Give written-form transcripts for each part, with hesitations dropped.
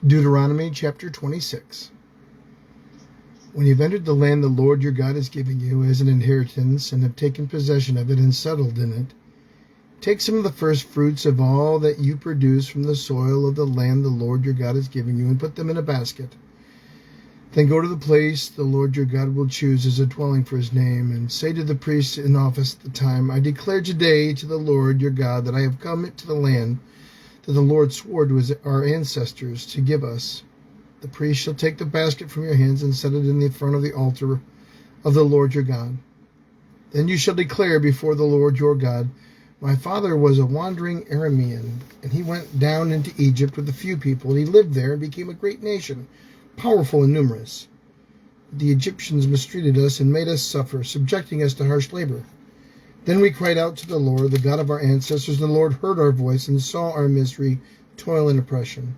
Deuteronomy chapter 26. When you've entered the land the Lord your God is giving you as an inheritance and have taken possession of it and settled in it, take some of the first fruits of all that you produce from the soil of the land the Lord your God is giving you and put them in a basket. Then go to the place the Lord your God will choose as a dwelling for his name, and say to the priest in office at the time, I declare today to the Lord your God that I have come to the land that the Lord swore to our ancestors to give us. The priest shall take the basket from your hands and set it in the front of the altar of the Lord your God. Then you shall declare before the Lord your God, my father was a wandering Aramean, and he went down into Egypt with a few people, and he lived there and became a great nation, powerful and numerous. The Egyptians mistreated us and made us suffer, subjecting us to harsh labor. Then we cried out to the Lord, the God of our ancestors, and the Lord heard our voice and saw our misery, toil, and oppression.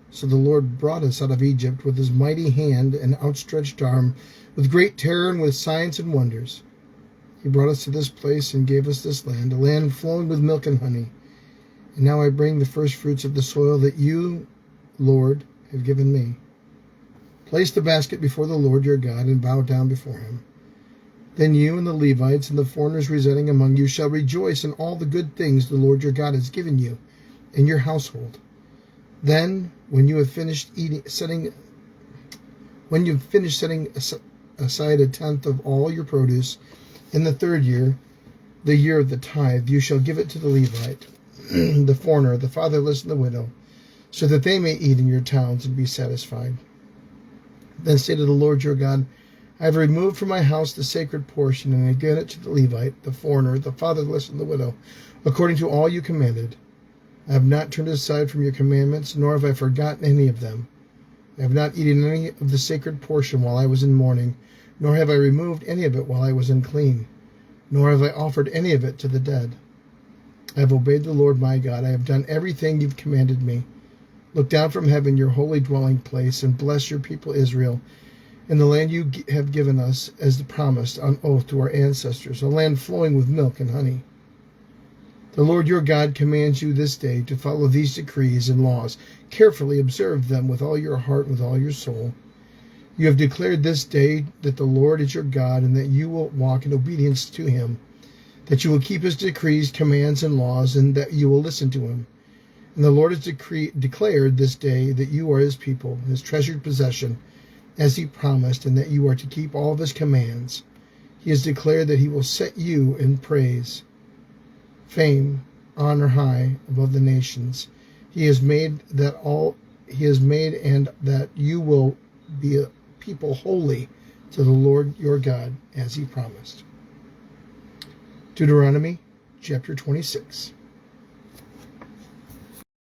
So the Lord brought us out of Egypt with his mighty hand and outstretched arm, with great terror and with signs and wonders. He brought us to this place and gave us this land, a land flowing with milk and honey. And now I bring the first fruits of the soil that you, Lord, have given me. Place the basket before the Lord your God and bow down before him. Then you and the Levites and the foreigners residing among you shall rejoice in all the good things the Lord your God has given you and your household. Then, when you have finished setting aside a tenth of all your produce in the third year, the year of the tithe, you shall give it to the Levite, the foreigner, the fatherless, and the widow, so that they may eat in your towns and be satisfied. Then say to the Lord your God, I have removed from my house the sacred portion, and I given it to the Levite, the foreigner, the fatherless, and the widow, according to all you commanded. I have not turned aside from your commandments, nor have I forgotten any of them. I have not eaten any of the sacred portion while I was in mourning, nor have I removed any of it while I was unclean, nor have I offered any of it to the dead. I have obeyed the Lord my God. I have done everything you've commanded me. Look down from heaven, your holy dwelling place, and bless your people Israel, in the land you have given us as promised on oath to our ancestors, a land flowing with milk and honey. The Lord your God commands you this day to follow these decrees and laws. Carefully observe them with all your heart and with all your soul. You have declared this day that the Lord is your God, and that you will walk in obedience to him, that you will keep his decrees, commands, and laws, and that you will listen to him. And the Lord has declared this day that you are his people, his treasured possession, as he promised, and that you are to keep all of his commands. He has declared that he will set you in praise, fame, honor high above the nations. He has made and that you will be a people holy to the Lord your God, as he promised. Deuteronomy chapter 26.